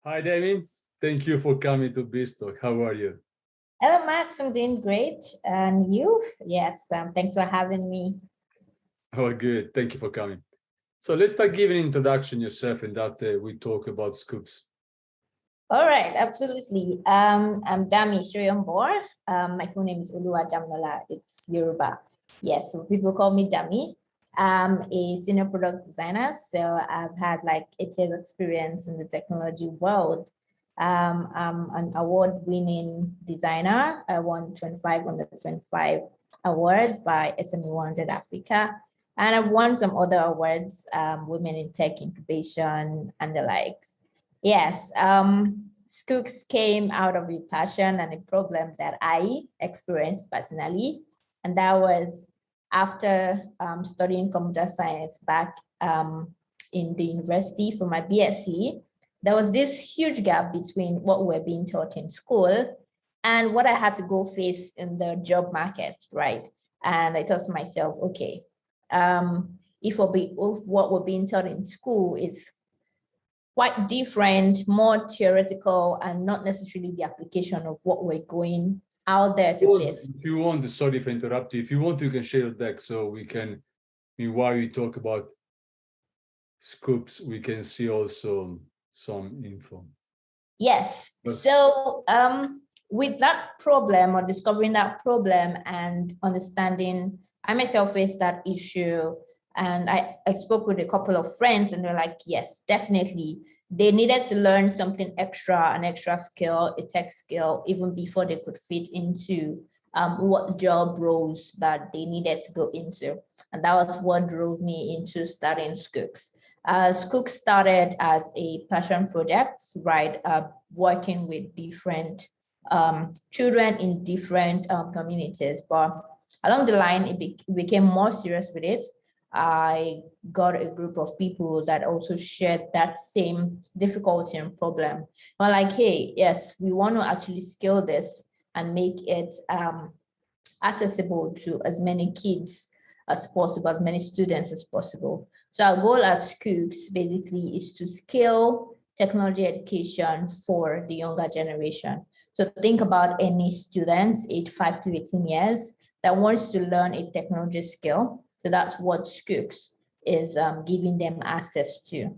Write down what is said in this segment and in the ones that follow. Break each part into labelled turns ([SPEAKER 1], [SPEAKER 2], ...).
[SPEAKER 1] Hi, Demi. Thank you for coming to BizTalk. How are you?
[SPEAKER 2] Hello, Max. I'm doing great. And you? Yes, thanks for having me.
[SPEAKER 1] Oh, good. Thank you for coming. So let's start giving an introduction yourself and that we talk about Skooqs.
[SPEAKER 2] All right, absolutely. I'm Dami Soyombo. My full name is Oluwadamilola. It's Yoruba. Yes, so people call me Dami. I'm a senior product designer, so I've had like 8 years experience in the technology world. I'm an award-winning designer. I won 25 on the 25 award by SME 100 Africa. And I've won some other awards, Women in Tech Incubation and the likes. Yes, Skooqs came out of a passion and a problem that I experienced personally. And that was after studying computer science back in the university for my BSc. There was this huge gap between what we were being taught in school and what I had to go face in the job market, right? And I thought to myself, okay, if what we're being taught in school is quite different, more theoretical, and not necessarily the application of what we're going out there to face.
[SPEAKER 1] If you want, sorry if I interrupt you. If you want, you can share your deck so we can, while we talk about Skooqs, we can see also some info.
[SPEAKER 2] Yes. So with that problem or discovering that problem and understanding, I myself faced that issue. And I spoke with a couple of friends and they're like, yes, definitely. They needed to learn something extra, an extra skill, a tech skill, even before they could fit into what job roles that they needed to go into. And that was what drove me into starting Skooqs. Skooqs started as a passion project, right? Working with different children in different communities. But along the line, it became more serious with it. I got a group of people that also shared that same difficulty and problem. We're like, hey, yes, we want to actually scale this and make it accessible to as many kids as possible, as many students as possible. So our goal at Skooqs basically is to scale technology education for the younger generation. So think about any students aged 5 to 18 years that wants to learn a technology skill. So that's what Skooqs is giving them access to.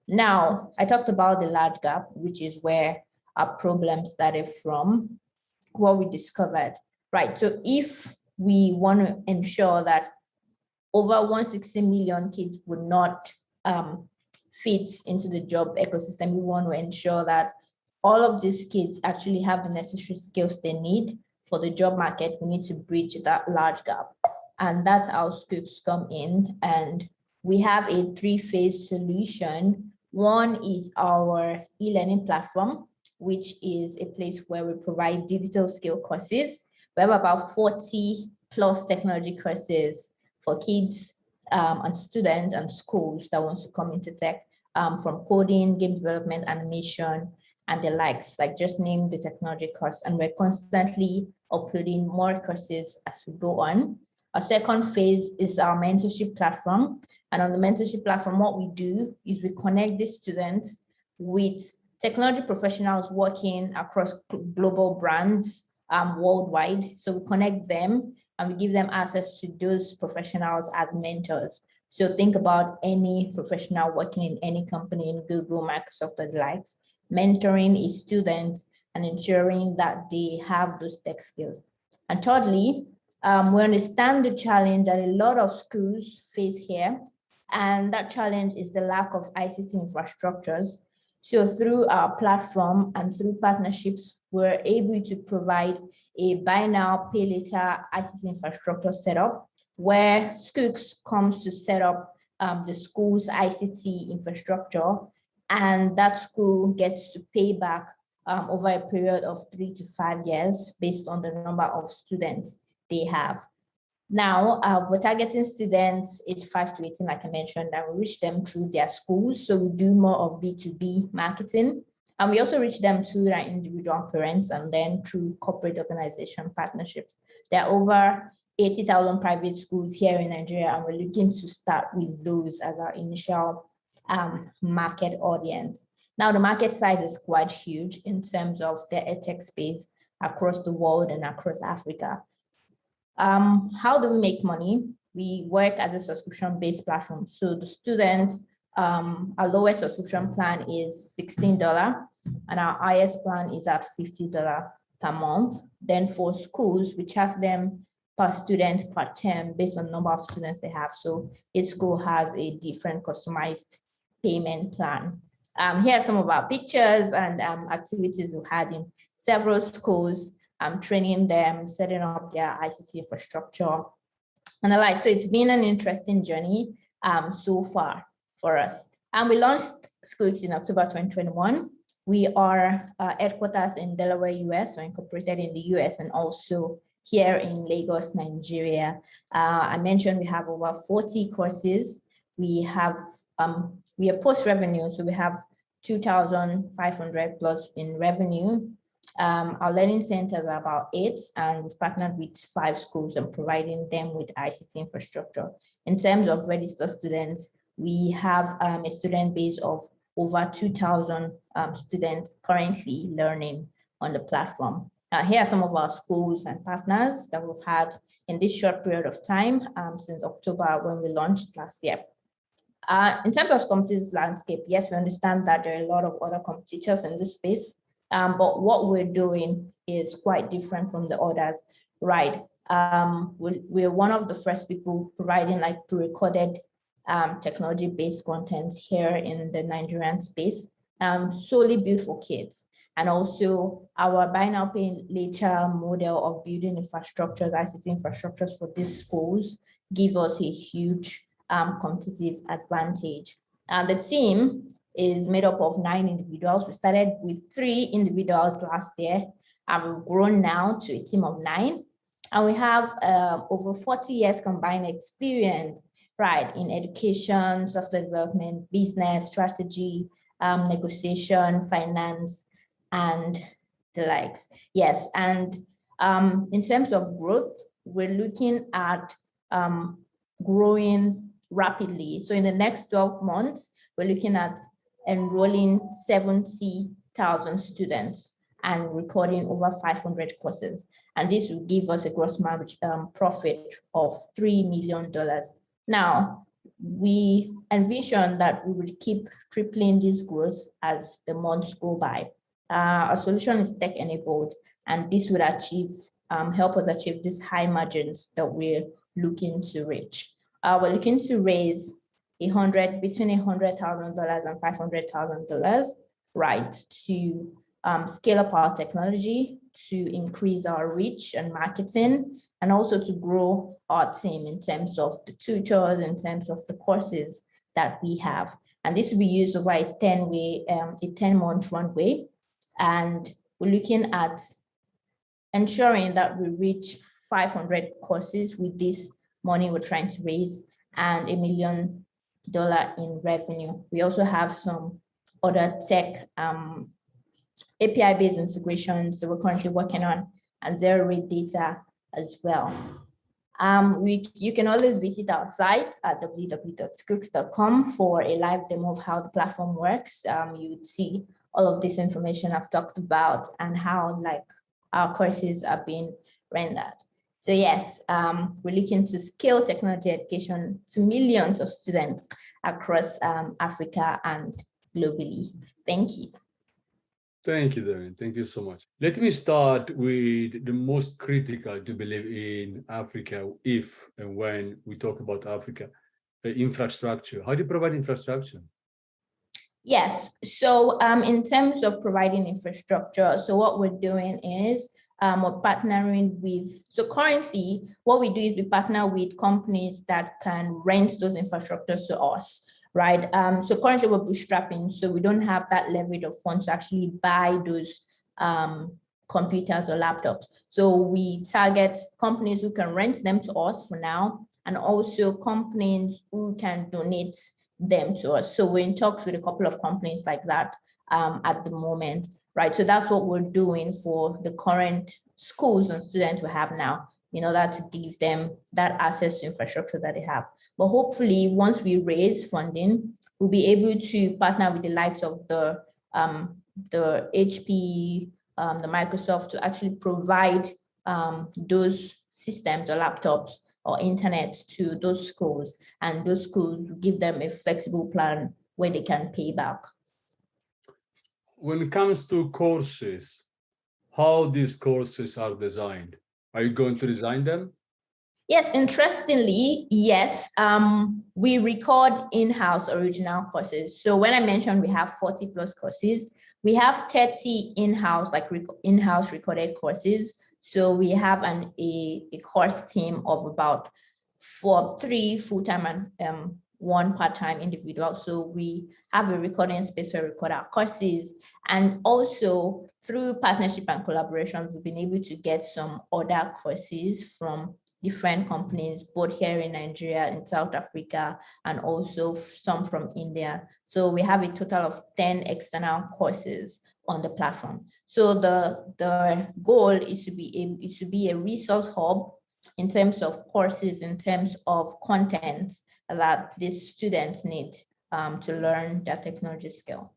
[SPEAKER 2] Now, I talked about the large gap, which is where our problem started from, what we discovered, right? So if we want to ensure that over 160 million kids would not fit into the job ecosystem, we want to ensure that all of these kids actually have the necessary skills they need for the job market. We need to bridge that large gap. And that's how Skooqs come in. And we have a 3-phase solution. One is our e-learning platform, which is a place where we provide digital skill courses. We have about 40 plus technology courses for kids and students and schools that want to come into tech, from coding, game development, animation, and the likes, like just name the technology course. And we're constantly uploading more courses as we go on. Our second phase is our mentorship platform. And on the mentorship platform, what we do is we connect the students with technology professionals working across global brands worldwide. So we connect them and we give them access to those professionals as mentors. So think about any professional working in any company in Google, Microsoft, or the likes, mentoring a student and ensuring that they have those tech skills. And thirdly, we understand the challenge that a lot of schools face here, and that challenge is the lack of ICT infrastructures. So through our platform and through partnerships, we're able to provide a buy now, pay later ICT infrastructure setup, where Skooqs comes to set up the school's ICT infrastructure, and that school gets to pay back over a period of 3 to 5 years based on the number of students they have. Now, we're targeting students aged 5 to 18, like I mentioned, and we reach them through their schools. So we do more of B2B marketing. And we also reach them through their individual parents and then through corporate organization partnerships. There are over 80,000 private schools here in Nigeria, and we're looking to start with those as our initial market audience. Now, the market size is quite huge in terms of the edtech space across the world and across Africa. How do we make money? We work as a subscription-based platform. So the students, our lowest subscription plan is $16, and our highest plan is at $50 per month. Then for schools, we charge them per student per term based on the number of students they have. So each school has a different customized payment plan. Here are some of our pictures and activities we had in several schools, training them, setting up their ICT infrastructure, and the like. So it's been an interesting journey so far for us. And we launched Skooqs in October 2021. We are headquarters in Delaware, US, so incorporated in the US, and also here in Lagos, Nigeria. I mentioned we have over 40 courses. We are post-revenue, so we have 2,500 plus in revenue. Our learning centers are about 8, and we've partnered with 5 schools and providing them with ICT infrastructure. In terms of registered students, we have a student base of over 2,000 students currently learning on the platform. Here are some of our schools and partners that we've had in this short period of time since October when we launched last year. In terms of competitive landscape, yes, we understand that there are a lot of other competitors in this space, but what we're doing is quite different from the others, right? We're one of the first people providing like pre-recorded technology-based content here in the Nigerian space, solely built for kids. And also our buy now, pay later model of building infrastructures, ICT infrastructures for these schools give us a huge competitive advantage. And the team is made up of 9 individuals. We started with 3 individuals last year, and we've grown now to a team of 9. And we have over 40 years combined experience, right, in education, software development, business, strategy, negotiation, finance, and the likes. Yes, and in terms of growth, we're looking at growing rapidly. So in the next 12 months, we're looking at enrolling 70,000 students and recording over 500 courses. And this will give us a gross profit of $3 million. Now, we envision that we will keep tripling this growth as the months go by. Our solution is tech-enabled, and this would help us achieve these high margins that we're looking to reach. We're looking to raise between $100,000 and $500,000, right, to scale up our technology, to increase our reach and marketing, and also to grow our team in terms of the tutors, in terms of the courses that we have. And this will be used over a 10-month runway. And we're looking at ensuring that we reach 500 courses with this money we're trying to raise and $1 million in revenue. We also have some other tech API-based integrations that we're currently working on, and zero-rate data as well. You can always visit our site at www.skooqs.com for a live demo of how the platform works. You would see all of this information I've talked about and how our courses are being rendered. So yes, we're looking to scale technology education to millions of students across Africa and globally. Thank you.
[SPEAKER 1] Thank you, Darren. Thank you so much. Let me start with the most critical to believe in Africa, if and when we talk about Africa, infrastructure. How do you provide infrastructure?
[SPEAKER 2] Yes, so in terms of providing infrastructure, so what we're doing is we're partnering with, so currently what we do is we partner with companies that can rent those infrastructures to us, right? So currently we're bootstrapping, so we don't have that leverage of funds to actually buy those computers or laptops. So we target companies who can rent them to us for now, and also companies who can donate them to us. So we're in talks with a couple of companies like that at the moment, right? So that's what we're doing for the current schools and students we have now, in order to give them that access to infrastructure that they have. But hopefully, once we raise funding, we'll be able to partner with the likes of the the HP, the Microsoft to actually provide those systems or laptops or internet to those schools, and those schools give them a flexible plan where they can pay back.
[SPEAKER 1] When it comes to courses, how these courses are designed? Are you going to design them?
[SPEAKER 2] Yes, interestingly, yes. We record in-house original courses. So when I mentioned we have 40 plus courses, we have 30 in-house, like in-house recorded courses. So we have a course team of about 3 full-time and 1 part-time individual. So we have a recording space where we record our courses. And also through partnership and collaborations, we've been able to get some other courses from different companies, both here in Nigeria, in South Africa, and also some from India. So we have a total of 10 external courses on the platform. So the goal is to be a resource hub in terms of courses, in terms of content that these students need to learn their technology skill.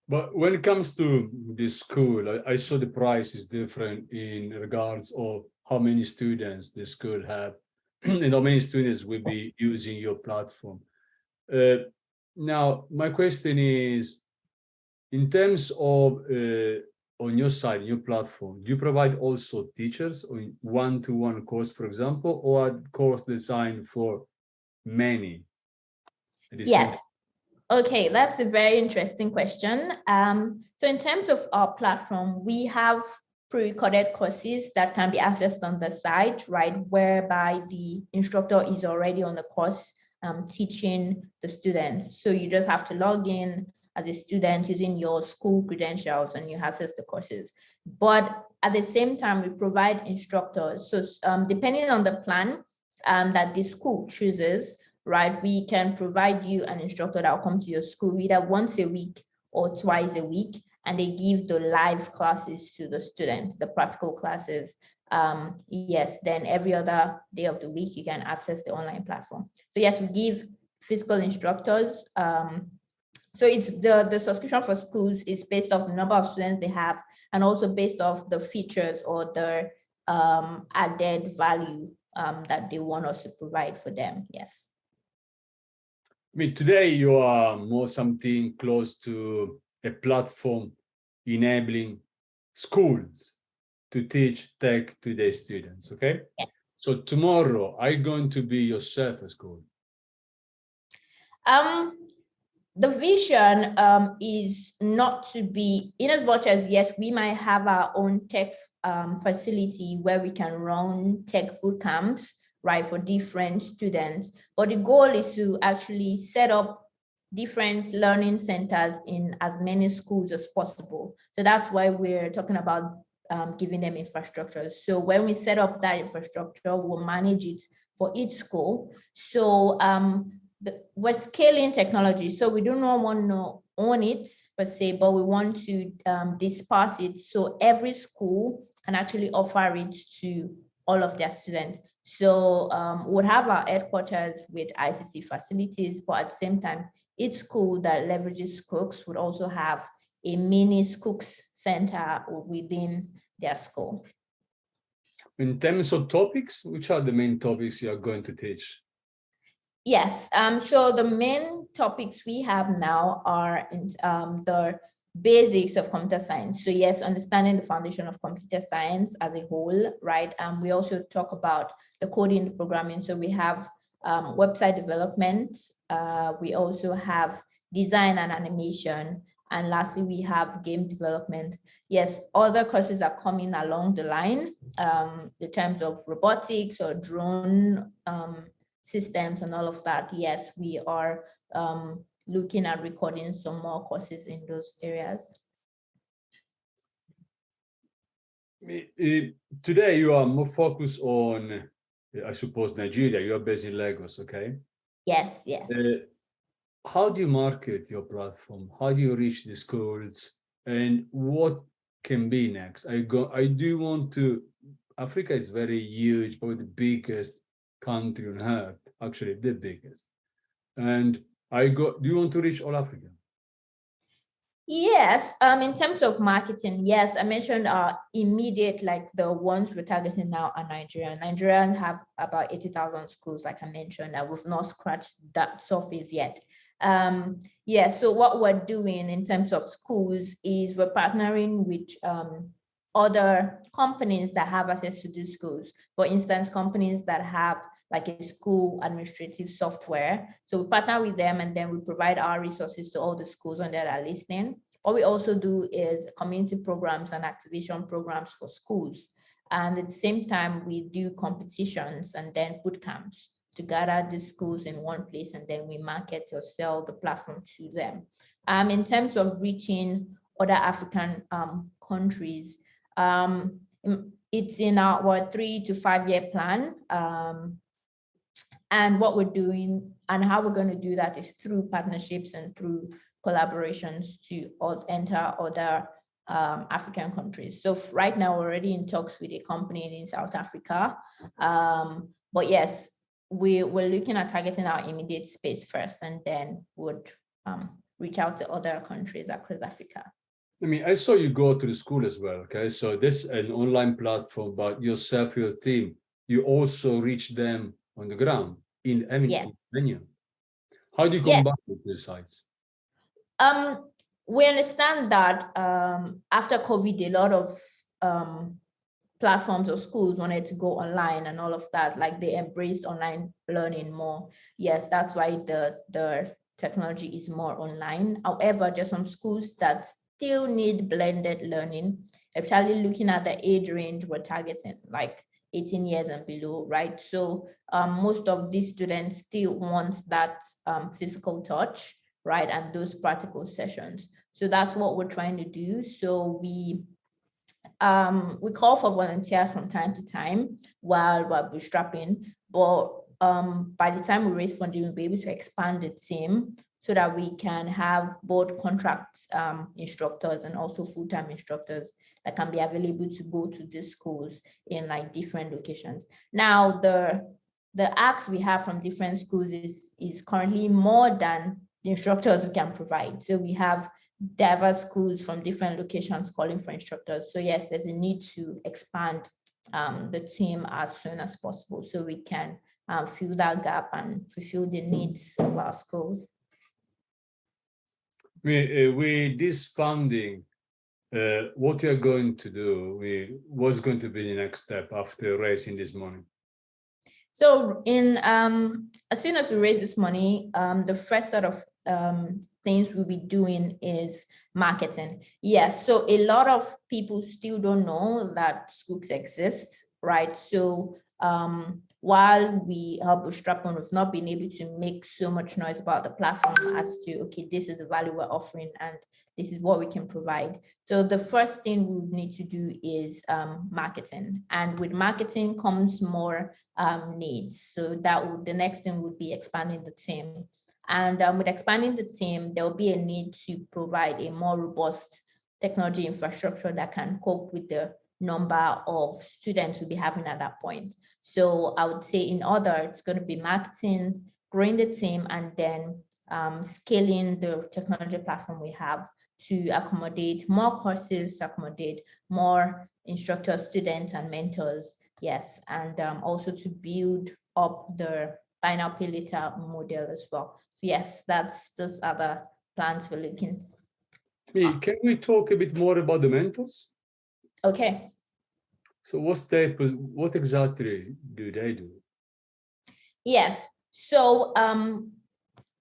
[SPEAKER 1] But when it comes to the school, I saw the price is different in regards of how many students the school have and how many students will be using your platform. Now, my question is, in terms of on your side, your platform, do you provide also teachers or one-to-one course, for example, or a course designed for many?
[SPEAKER 2] Yes. Okay, that's a very interesting question. So in terms of our platform, we have pre-recorded courses that can be accessed on the site, right, whereby the instructor is already on the course teaching the students. So you just have to log in as a student using your school credentials and you access the courses. But at the same time, we provide instructors. So depending on the plan that the school chooses, right, we can provide you an instructor that will come to your school either once a week or twice a week, and they give the live classes to the students, the practical classes. Yes, then every other day of the week, you can access the online platform. So yes, we give physical instructors. So it's the subscription for schools is based off the number of students they have, and also based off the features or the added value that they want us to provide for them, yes.
[SPEAKER 1] I mean, today you are more something close to a platform enabling schools to teach tech to their students, okay?
[SPEAKER 2] Yeah.
[SPEAKER 1] So tomorrow, are you going to be yourself a school?
[SPEAKER 2] The vision is not to be, in as much as, yes, we might have our own tech facility where we can run tech boot camps, right, for different students. But the goal is to actually set up different learning centers in as many schools as possible. So that's why we're talking about giving them infrastructure. So when we set up that infrastructure, we'll manage it for each school. So we're scaling technology. So we do not want to own it per se, but we want to disperse it so every school can actually offer it to all of their students. So we'll have our headquarters with ICT facilities, but at the same time, each school that leverages Skooqs would also have a mini Skooqs center within their school.
[SPEAKER 1] In terms of topics, which are the main topics you are going to teach?
[SPEAKER 2] Yes, so the main topics we have now are in, the basics of computer science. So yes, understanding the foundation of computer science as a whole, right? We also talk about the coding, the programming. So we have website development. We also have design and animation. And lastly, we have game development. Yes, other courses are coming along the line in terms of robotics or drone systems and all of that. Yes, we are looking at recording some more courses in those areas.
[SPEAKER 1] Today, you are more focused on, I suppose, Nigeria. You are based in Lagos, okay?
[SPEAKER 2] Yes, yes.
[SPEAKER 1] How do you market your platform? How do you reach the schools? And what can be next? I do want to, Africa is very huge, probably the biggest country on earth, actually the biggest. And do you want to reach all Africa?
[SPEAKER 2] Yes, in terms of marketing, yes, I mentioned immediate, like the ones we're targeting now are Nigerian. Nigerians have about 80,000 schools, like I mentioned, and we've not scratched that surface yet. Yeah, so what we're doing in terms of schools is we're partnering with other companies that have access to these schools. For instance, companies that have like a school administrative software. So we partner with them and then we provide our resources to all the schools on that are listening. What we also do is community programs and activation programs for schools. And at the same time, we do competitions and then boot camps to gather the schools in one place, and then we market or sell the platform to them. In terms of reaching other African countries, it's in our 3 to 5 year plan. And what we're doing and how we're going to do that is through partnerships and through collaborations to enter other African countries. So right now, we're already in talks with a company in South Africa. But yes, we're looking at targeting our immediate space first, and then would reach out to other countries across Africa.
[SPEAKER 1] I mean, I saw you go to the school as well, okay? So this is an online platform, but yourself, your team, you also reach them on the ground in Kenya. How do you combine the sites?
[SPEAKER 2] We understand that after COVID, a lot of platforms or schools wanted to go online and all of that, like they embraced online learning more. Yes, that's why the technology is more online. However, there's some schools that still need blended learning, especially looking at the age range we're targeting, like 18 years and below, right? So most of these students still want that physical touch, right? And those practical sessions. So that's what we're trying to do. So we call for volunteers from time to time while we're bootstrapping, but by the time we raise funding, we'll be able to expand the team so that we can have both contract instructors and also full-time instructors that can be available to go to these schools in like different locations. Now, the acts we have from different schools is currently more than the instructors we can provide. So we have diverse schools from different locations calling for instructors. So yes, there's a need to expand the team as soon as possible so we can fill that gap and fulfill the needs of our schools.
[SPEAKER 1] With this funding, what you're going to do, what's going to be the next step after raising this money?
[SPEAKER 2] So as soon as we raise this money, the first sort of things we'll be doing is marketing. Yes, so a lot of people still don't know that Skooqs exists, right? So while we help bootstrap on, we've not been able to make so much noise about the platform as to, okay, this is the value we're offering and this is what we can provide. So the first thing we would need to do is marketing. And with marketing comes more needs. So the next thing would be expanding the team. And with expanding the team, there will be a need to provide a more robust technology infrastructure that can cope with the number of students we'll be having at that point. So I would say in order, it's going to be marketing, growing the team, and then scaling the technology platform we have to accommodate more courses, to accommodate more instructors, students, and mentors. Yes, and also to build up the buy now, pay later model as well. So yes, that's those other plans we're looking.
[SPEAKER 1] Can we talk a bit more about the mentors?
[SPEAKER 2] Okay.
[SPEAKER 1] So what exactly do they do?
[SPEAKER 2] Yes. So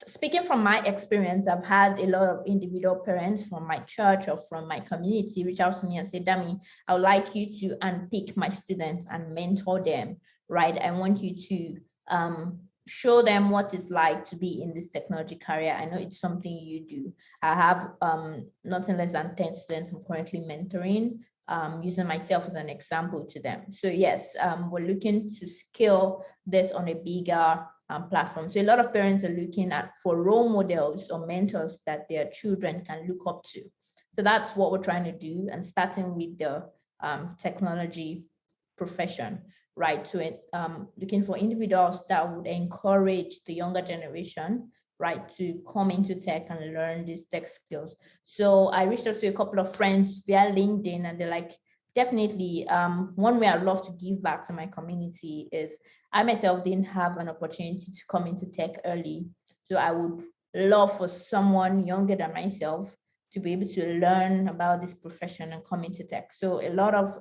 [SPEAKER 2] speaking from my experience, I've had a lot of individual parents from my church or from my community reach out to me and say, Dami, I would like you to unpick my students and mentor them, right? I want you to show them what it's like to be in this technology career. I know it's something you do. I have nothing less than 10 students I'm currently mentoring, using myself as an example to them. So yes, we're looking to scale this on a bigger platform. So a lot of parents are looking for role models or mentors that their children can look up to. So that's what we're trying to do, and starting with the technology profession, right? So looking for individuals that would encourage the younger generation right, to come into tech and learn these tech skills. So I reached out to a couple of friends via LinkedIn, and they're like, definitely, one way I'd love to give back to my community is I myself didn't have an opportunity to come into tech early. So I would love for someone younger than myself to be able to learn about this profession and come into tech. So a lot of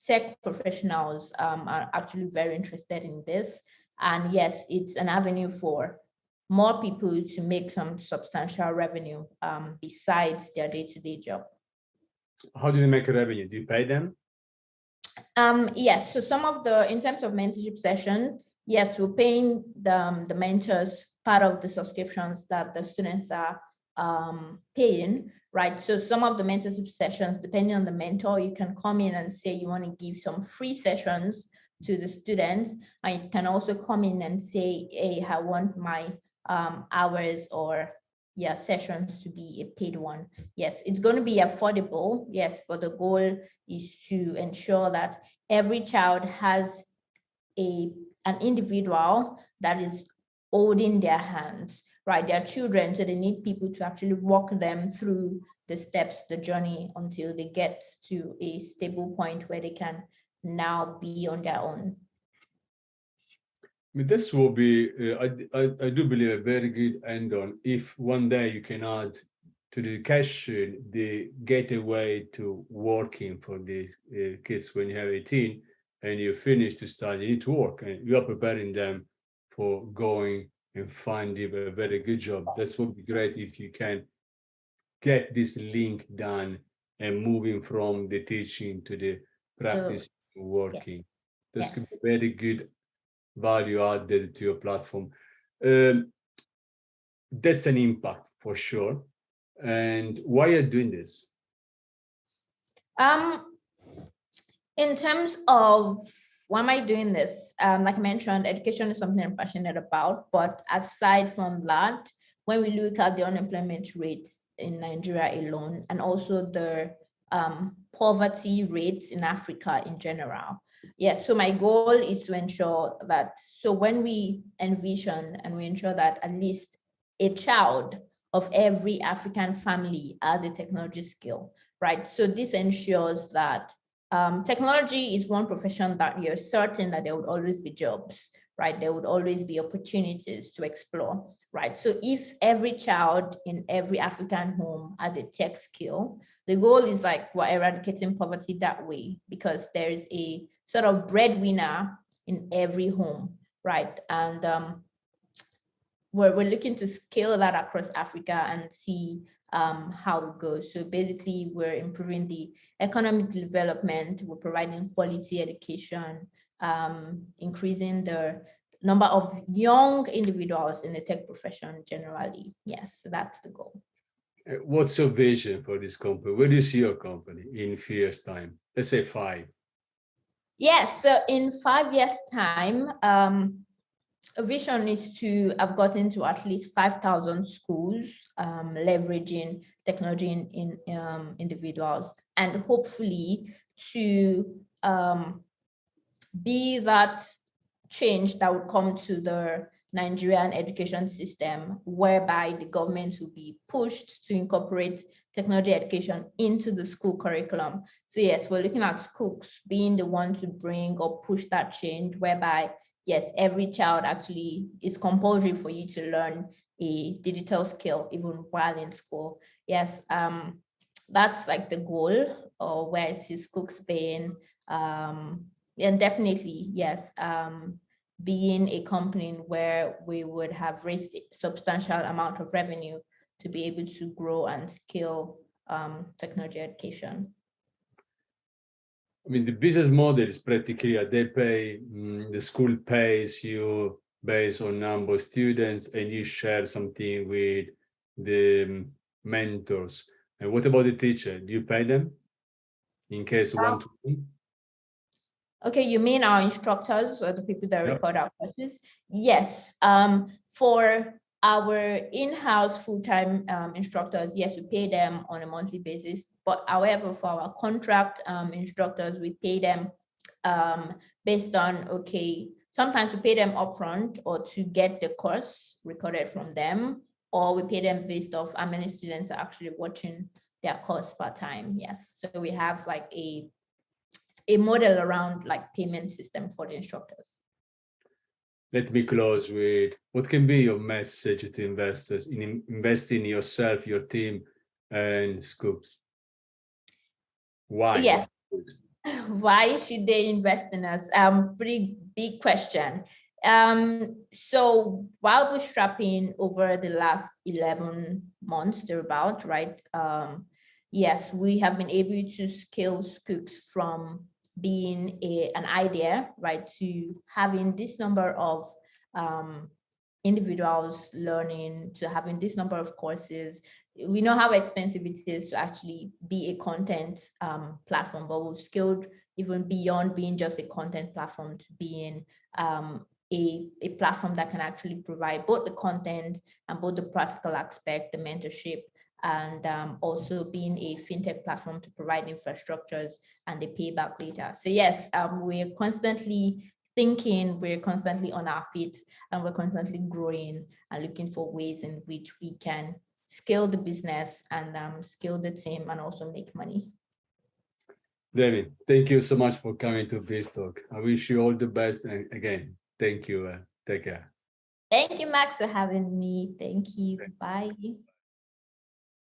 [SPEAKER 2] tech professionals are actually very interested in this. And yes, it's an avenue for more people to make some substantial revenue besides their day-to-day job.
[SPEAKER 1] How do they make a revenue? Do you pay them?
[SPEAKER 2] Yes, so some of in terms of mentorship session, yes, we're paying the mentors part of the subscriptions that the students are paying, right? So some of the mentorship sessions, depending on the mentor, you can come in and say you want to give some free sessions to the students, and you can also come in and say, hey, I want my hours or sessions to be a paid one. Yes, it's going to be affordable, yes, but the goal is to ensure that every child has an individual that is holding their hands, right? They're children, so they need people to actually walk them through the steps, the journey, until they get to a stable point where they can now be on their own.
[SPEAKER 1] I mean, this will be, I do believe, a very good end on if one day you can add to the question the gateway to working for the kids when you have 18 and you finish to study, you need to work, and you are preparing them for going and finding a very good job. That would be great if you can get this link done and moving from the teaching to the practice working. This could be very good value added to your platform. That's an impact for sure. And why are you doing this?
[SPEAKER 2] In terms of why am I doing this? Like I mentioned, education is something I'm passionate about. But aside from that, when we look at the unemployment rates in Nigeria alone, and also the poverty rates in Africa in general. Yes, so my goal is to ensure that, so when we envision and we ensure that at least a child of every African family has a technology skill, right? So this ensures that technology is one profession that you're certain that there would always be jobs, right? There would always be opportunities to explore, right? So if every child in every African home has a tech skill, the goal is like we're eradicating poverty that way, because there is a sort of breadwinner in every home, right? And we're looking to scale that across Africa and see how it goes. So basically, we're improving the economic development, we're providing quality education, increasing the number of young individuals in the tech profession generally. Yes, so that's the goal.
[SPEAKER 1] What's your vision for this company? Where do you see your company in 4 years' time? Let's say 5.
[SPEAKER 2] Yes, so in 5 years' time, a vision is to have gotten to at least 5,000 schools leveraging technology in individuals, and hopefully to be that change that would come to the Nigerian education system, whereby the government will be pushed to incorporate technology education into the school curriculum. So yes, we're looking at Skooqs being the one to bring or push that change, whereby yes, every child actually is compulsory for you to learn a digital skill even while in school. Yes, that's like the goal, or where I see Skooqs being. And definitely, yes, being a company where we would have raised a substantial amount of revenue to be able to grow and scale technology education.
[SPEAKER 1] I mean, the business model is pretty clear. They pay, the school pays you based on number of students, and you share something with the mentors. And what about the teacher? Do you pay them in case one to one?
[SPEAKER 2] Okay, you mean our instructors or the people that record our courses? Yes. For our in-house full-time instructors, yes, we pay them on a monthly basis. But however, for our contract instructors, we pay them based on, okay, sometimes we pay them upfront or to get the course recorded from them, or we pay them based off how many students are actually watching their course per time. Yes. So we have like a model around like payment system for the instructors.
[SPEAKER 1] Let me close with what can be your message to investors in investing in yourself, your team, and Skooqs? Why?
[SPEAKER 2] Yes. Why should they invest in us? Pretty big question. So while bootstrapping over the last 11 months, thereabout, right? Yes, we have been able to scale Skooqs from being an idea, right, to having this number of individuals learning, to having this number of courses. We know how expensive it is to actually be a content platform, but we've scaled even beyond being just a content platform to being a platform that can actually provide both the content and both the practical aspect, the mentorship, and also being a fintech platform to provide infrastructures and the payback later. So yes, we're constantly thinking, we're constantly on our feet, and we're constantly growing and looking for ways in which we can scale the business and scale the team and also make money.
[SPEAKER 1] David, thank you so much for coming to BizTalk. I wish you all the best. And again, thank you. Take care.
[SPEAKER 2] Thank you, Max, for having me. Thank you. Bye.